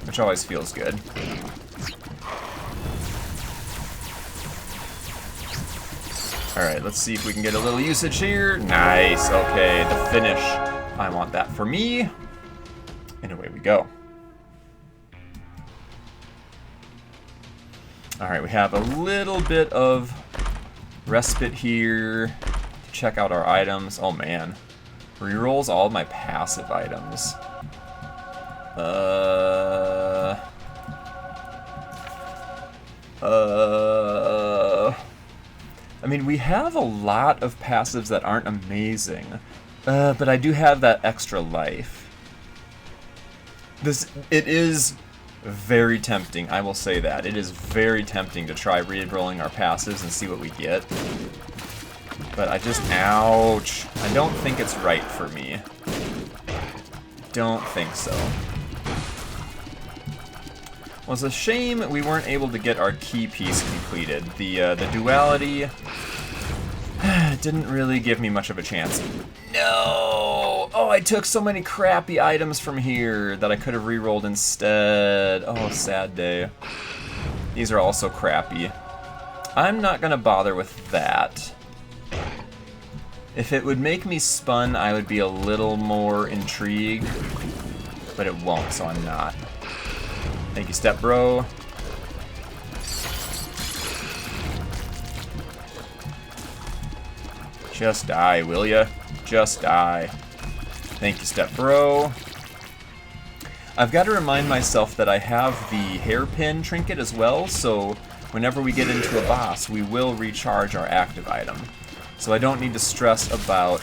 which always feels good. Alright, let's see if we can get a little usage here. Nice, okay, the finish. I want that for me. And away we go. Alright, we have a little bit of respite here to check out our items. Oh man. Rerolls all of my passive items. I mean, we have a lot of passives that aren't amazing. But I do have that extra life. It is very tempting, I will say that. It is very tempting to try re-rolling our passives and see what we get. But I just, ouch. I don't think it's right for me. Don't think so. Well, it's a shame we weren't able to get our key piece completed. The duality didn't really give me much of a chance. No! Oh, I took so many crappy items from here that I could have re-rolled instead. Oh, sad day. These are also crappy. I'm not gonna bother with that. If it would make me spun, I would be a little more intrigued. But it won't, so I'm not. Thank you, Step Bro. Just die, will ya? Just die. Thank you, Step Bro. I've got to remind myself that I have the hairpin trinket as well, so whenever we get into a boss, we will recharge our active item. So I don't need to stress about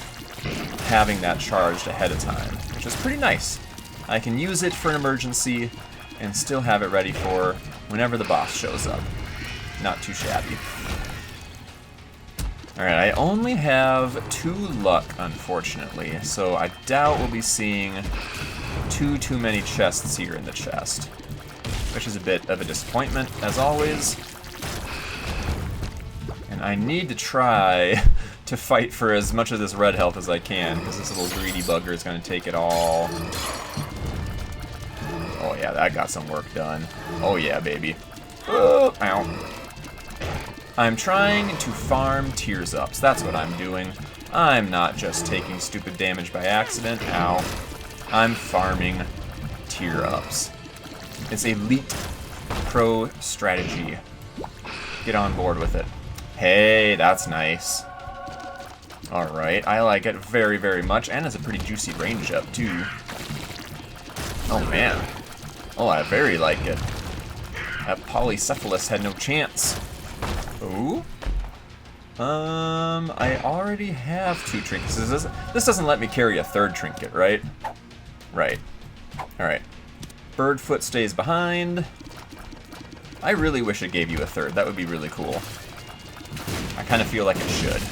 having that charged ahead of time, which is pretty nice. I can use it for an emergency and still have it ready for whenever the boss shows up. Not too shabby. Alright, I only have 2 luck, unfortunately, so I doubt we'll be seeing too many chests here in the chest, which is a bit of a disappointment, as always. And I need to try to fight for as much of this red health as I can, because this little greedy bugger is going to take it all. Oh yeah, that got some work done. Oh yeah, baby. Oh, ow. I'm trying to farm tears ups. That's what I'm doing. I'm not just taking stupid damage by accident. Ow. I'm farming tear ups. It's elite pro strategy. Get on board with it. Hey, that's nice. Alright, I like it very, very much, and it's a pretty juicy range up, too. Oh, man. Oh, I very like it. That Polycephalus had no chance. Ooh. I already have 2 trinkets. This doesn't let me carry a 3rd trinket, right? Right. Alright. Birdfoot stays behind. I really wish it gave you a 3rd. That would be really cool. I kind of feel like it should.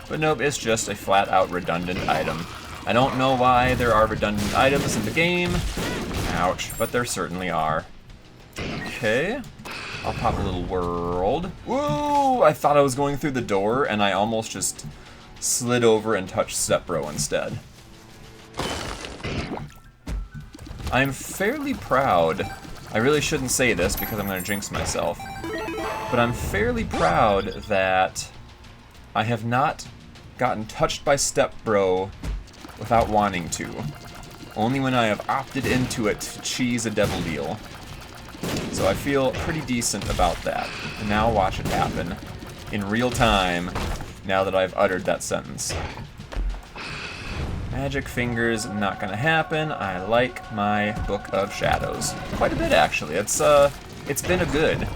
But nope, it's just a flat-out redundant item. I don't know why there are redundant items in the game. Ouch, but there certainly are. Okay. I'll pop a little world. Woo! I thought I was going through the door, and I almost just slid over and touched Step Bro instead. I'm fairly proud. I really shouldn't say this because I'm going to jinx myself. But I'm fairly proud that I have not gotten touched by Step Bro without wanting to. Only when I have opted into it to cheese a devil deal. So I feel pretty decent about that. And now watch it happen in real time now that I've uttered that sentence. Magic fingers, not gonna happen. I like my Book of Shadows. Quite a bit, actually. It's been a good.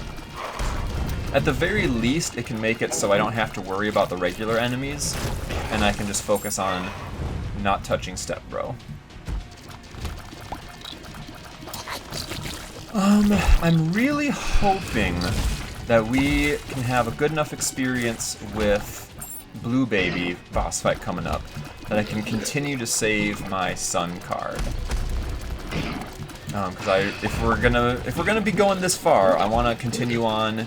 At the very least, it can make it so I don't have to worry about the regular enemies, and I can just focus on not touching Step Bro. I'm really hoping that we can have a good enough experience with Blue Baby boss fight coming up that I can continue to save my Sun card. Because if we're gonna be going this far, I want to continue on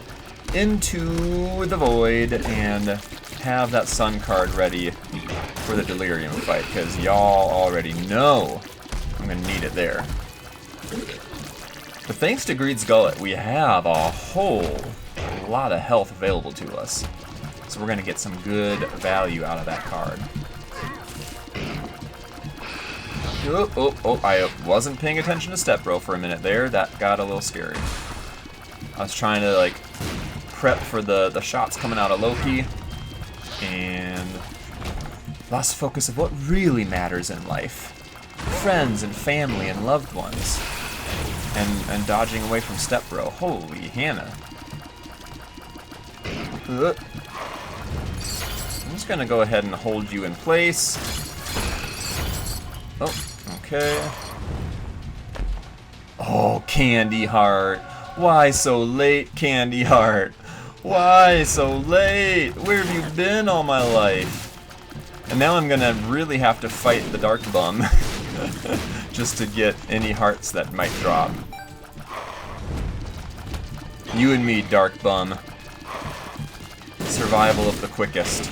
into the void and have that Sun card ready for the Delirium fight, because y'all already know I'm gonna need it there. But thanks to Greed's Gullet, we have a whole lot of health available to us. So we're going to get some good value out of that card. Oh, I wasn't paying attention to Step Bro for a minute there. That got a little scary. I was trying to, like, prep for the shots coming out of Loki. And lost focus of what really matters in life. Friends and family and loved ones. And dodging away from Step Bro. Holy Hannah. I'm just gonna go ahead and hold you in place. Oh, okay. Oh, Candy Heart. Why so late, Candy Heart? Why so late? Where have you been all my life? And now I'm gonna really have to fight the Dark Bum just to get any hearts that might drop. You and me, Dark Bum. Survival of the quickest.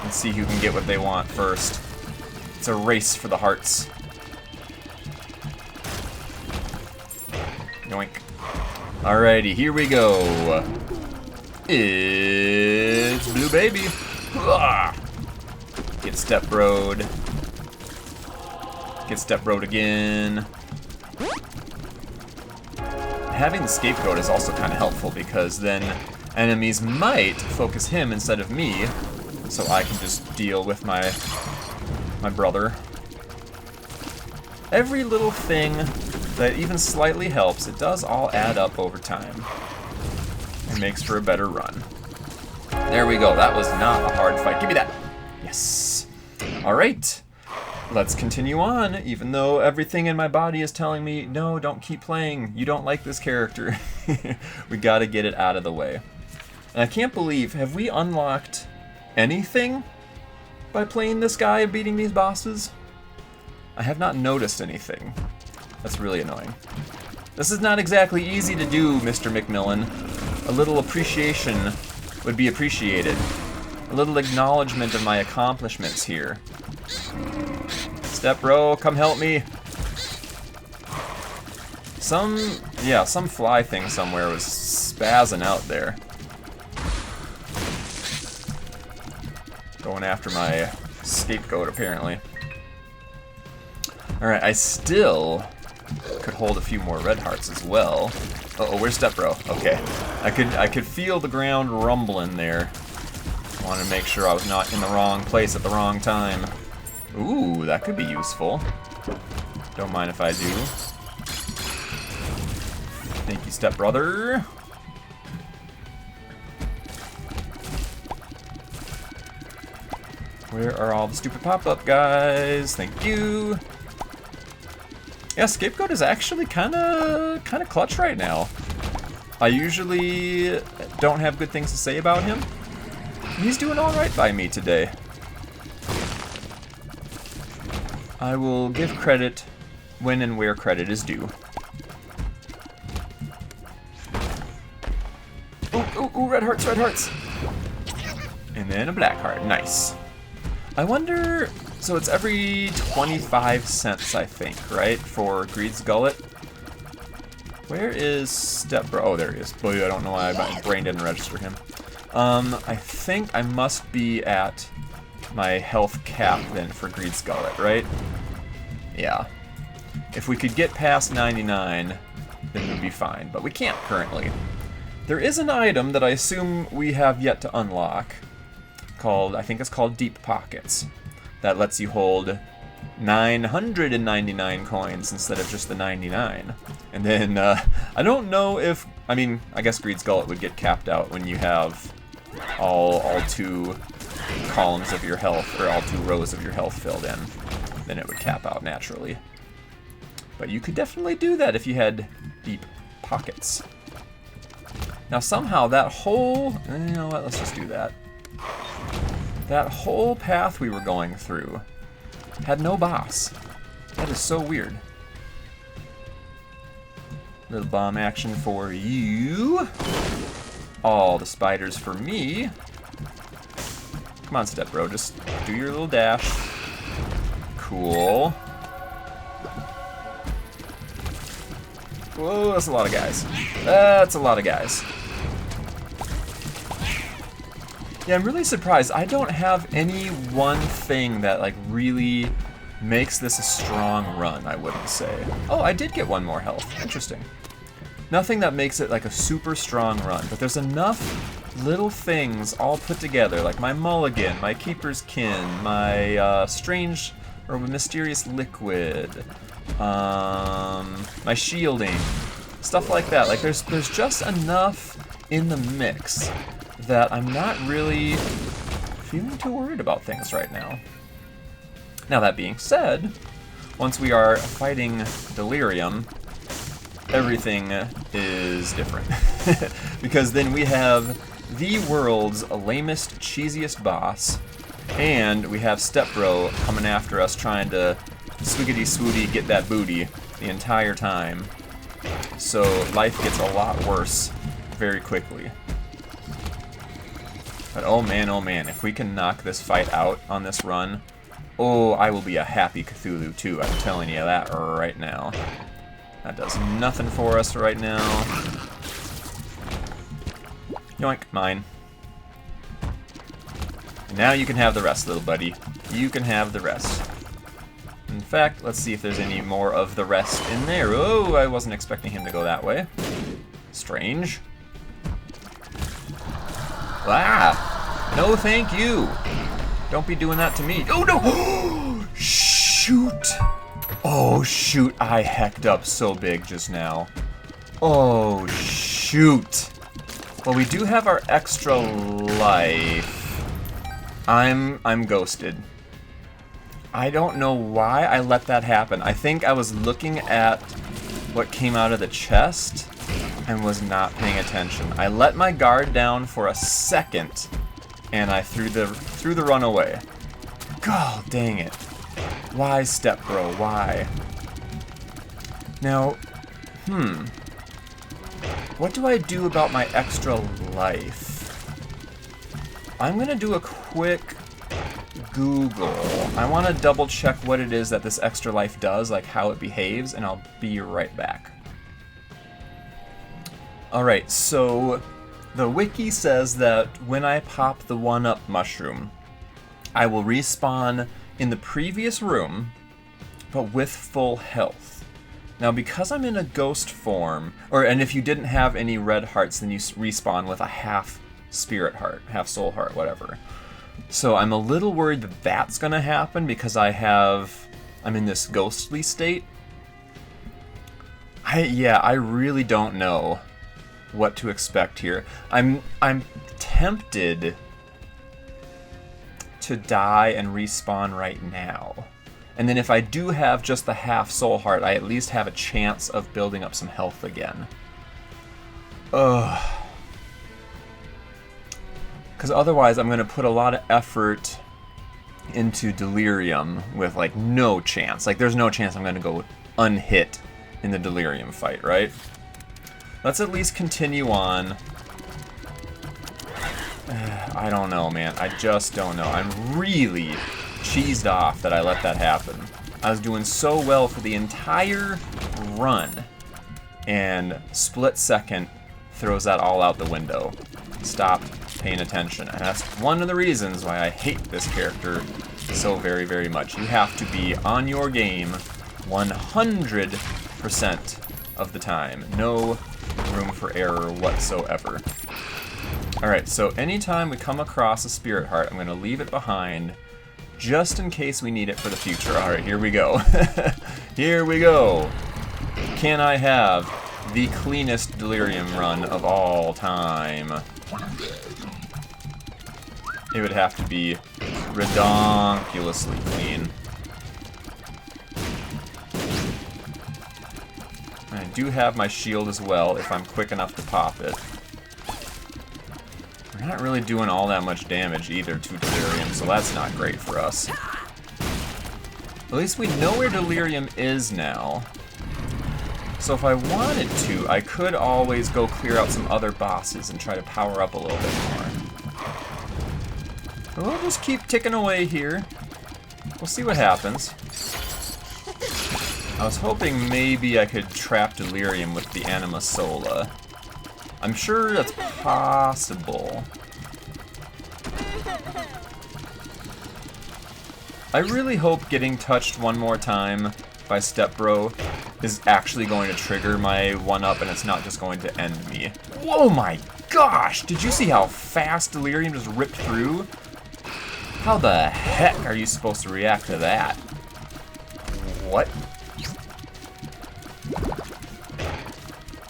And see who can get what they want first. It's a race for the hearts. Yoink. Alrighty, here we go. It's Blue Baby. Get Step Bro'd. Get Step Bro'd again. Having the Scapegoat is also kind of helpful because then enemies might focus him instead of me, so I can just deal with my brother. Every little thing that even slightly helps, it does all add up over time. It makes for a better run. There we go. That was not a hard fight. Give me that. Yes. All right. Let's continue on, even though everything in my body is telling me, no, don't keep playing. You don't like this character. We gotta get it out of the way. And I can't believe, have we unlocked anything by playing this guy and beating these bosses? I have not noticed anything. That's really annoying. This is not exactly easy to do, Mr. McMillan. A little appreciation would be appreciated. A little acknowledgement of my accomplishments here. Step Bro, come help me. Some fly thing somewhere was spazzing out there. Going after my Scapegoat, apparently. Alright, I still could hold a few more red hearts as well. Uh-oh, where's Step Bro? Okay. I could feel the ground rumbling there. I wanted to make sure I was not in the wrong place at the wrong time. Ooh, that could be useful. Don't mind if I do. Thank you, Step Brother. Where are all the stupid pop-up guys? Thank you. Yeah, Scapegoat is actually kind of clutch right now. I usually don't have good things to say about him. He's doing all right by me today. I will give credit when and where credit is due. Ooh, red hearts, red hearts. And then a black heart, nice. I wonder... So it's every 25 cents, I think, right? For Greed's Gullet. Where is Stepbro? Oh, there he is. Boy, I don't know why my brain didn't register him. I think I must be at my health cap then for Greed's Gullet, right? Yeah. If we could get past 99, then we'd be fine. But we can't currently. There is an item that I assume we have yet to unlock. I think it's called Deep Pockets. That lets you hold 999 coins instead of just the 99. And then, I don't know if... I mean, I guess Greed's Gullet would get capped out when you have all 2 columns of your health, or all 2 rows of your health filled in. Then it would cap out naturally. But you could definitely do that if you had Deep Pockets. Now somehow that whole... You know what, let's just do that. That whole path we were going through had no boss. That is so weird. Little bomb action for you. All the spiders for me. Come on, Stepbro, just do your little dash. Cool. Whoa, that's a lot of guys. That's a lot of guys. Yeah, I'm really surprised. I don't have any one thing that like really makes this a strong run, I wouldn't say. Oh, I did get 1 more health. Interesting. Nothing that makes it like a super strong run, but there's enough little things all put together, like my mulligan, my keeper's kin, my strange or mysterious liquid, my shielding, stuff like that. Like there's just enough in the mix that I'm not really feeling too worried about things right now. Now that being said, once we are fighting Delirium, everything is different. Because then we have the world's lamest, cheesiest boss, and we have Stepbro coming after us trying to swiggity-swooty get that booty the entire time. So life gets a lot worse very quickly. But oh man, if we can knock this fight out on this run, oh, I will be a happy CthulhuToo, I'm telling you that right now. That does nothing for us right now. Yoink, mine. And now you can have the rest, little buddy. You can have the rest. In fact, let's see if there's any more of the rest in there. Oh, I wasn't expecting him to go that way. Strange. Ah! No, thank you. Don't be doing that to me. Oh, no! Shoot! Oh, shoot. I hecked up so big just now. Oh, shoot. Well, we do have our extra life. I'm ghosted. I don't know why I let that happen. I think I was looking at what came out of the chest and was not paying attention. I let my guard down for a second, and I threw the run away. God dang it. Why, Stepbro? Why? Now, what do I do about my extra life? I'm gonna do a quick Google. I want to double check what it is that this extra life does, like how it behaves, and I'll be right back. Alright, so the wiki says that when I pop the 1-up mushroom, I will respawn in the previous room, but with full health. Now, because I'm in a ghost form, and if you didn't have any red hearts, then you respawn with a half spirit heart, half soul heart, whatever. So I'm a little worried that that's gonna happen because I'm in this ghostly state. I really don't know what to expect here. I'm tempted to die and respawn right now. And then if I do have just the half soul heart, I at least have a chance of building up some health again. Ugh. Because otherwise I'm going to put a lot of effort into Delirium with like no chance. Like there's no chance I'm going to go unhit in the Delirium fight, right? Let's at least continue on. I don't know, man. I just don't know. I'm really, cheesed off that I let that happen. I was doing so well for the entire run, and split second throws that all out the window. Stopped paying attention. And that's one of the reasons why I hate this character so very, very much. You have to be on your game 100% of the time. No room for error whatsoever. Alright, so anytime we come across a spirit heart, I'm going to leave it behind just in case we need it for the future. Alright, here we go. Here we go. Can I have the cleanest delirium run of all time? It would have to be redonkulously clean. I do have my shield as well if I'm quick enough to pop it. We're not really doing all that much damage either to delirium, so that's not great for us. At least we know where delirium is now. So if I wanted to, I could always go clear out some other bosses and try to power up a little bit more. But we'll just keep ticking away here. We'll see what happens. I was hoping maybe I could trap delirium with the Anima Sola. I'm sure that's possible. I really hope getting touched one more time by Stepbro is actually going to trigger my 1-up and it's not just going to end me. Whoa, my gosh! Did you see how fast delirium just ripped through? How the heck are you supposed to react to that? What?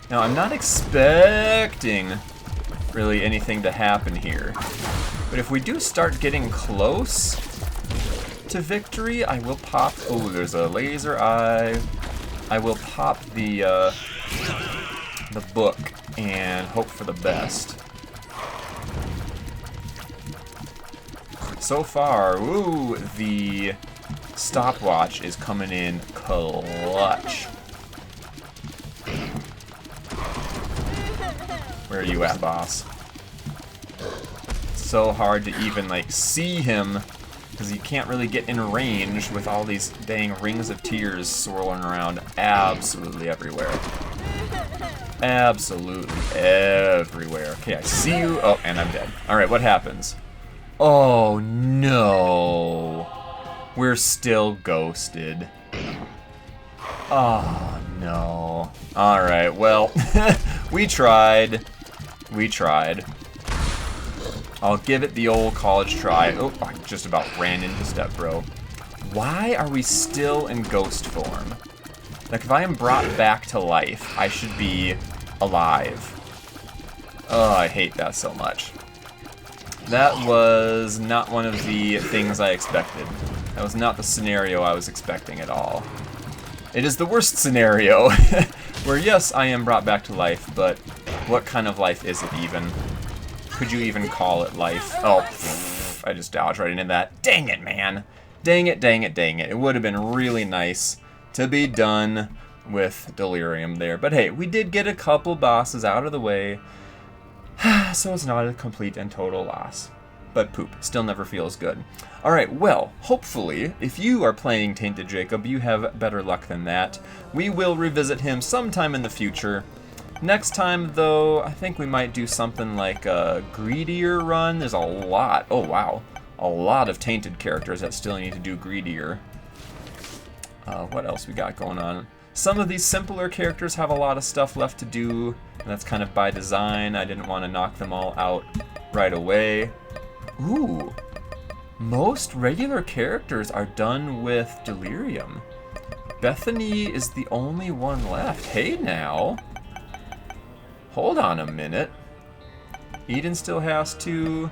Now, I'm not expecting really anything to happen here. But if we do start getting close to victory, I will pop... Oh, there's a laser eye. I will pop the book and hope for the best. So far, ooh, the stopwatch is coming in clutch. Where are you at, boss? It's so hard to even, like, see him, because you can't really get in range with all these dang rings of tears swirling around absolutely everywhere. Absolutely everywhere. Okay, I see you. Oh, and I'm dead. Alright, what happens? Oh, no. We're still ghosted. Oh, no. Alright, well, we tried. We tried. I'll give it the old college try. Oh, I just about ran into Stepbro. Why are we still in ghost form? Like, if I am brought back to life, I should be alive. Oh, I hate that so much. That was not one of the things I expected. That was not the scenario I was expecting at all. It is the worst scenario, where yes, I am brought back to life, but what kind of life is it even? Could you even call it life? Oh, pfft, I just dodged right into that. Dang it, man. Dang it, dang it, dang it. It would have been really nice to be done with delirium there. But hey, we did get a couple bosses out of the way, so it's not a complete and total loss. But poop, still never feels good. Alright, well, hopefully, if you are playing Tainted Jacob, you have better luck than that. We will revisit him sometime in the future. Next time, though, I think we might do something like a greedier run. There's a lot, oh wow, a lot of Tainted characters that still need to do greedier. What else we got going on? Some of these simpler characters have a lot of stuff left to do, and that's kind of by design. I didn't want to knock them all out right away. Ooh, most regular characters are done with delirium. Bethany is the only one left. Hey now. Hold on a minute. Eden still has to...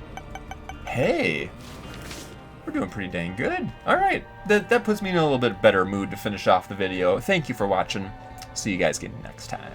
Hey. We're doing pretty dang good. Alright, that puts me in a little bit better mood to finish off the video. Thank you for watching. See you guys again next time.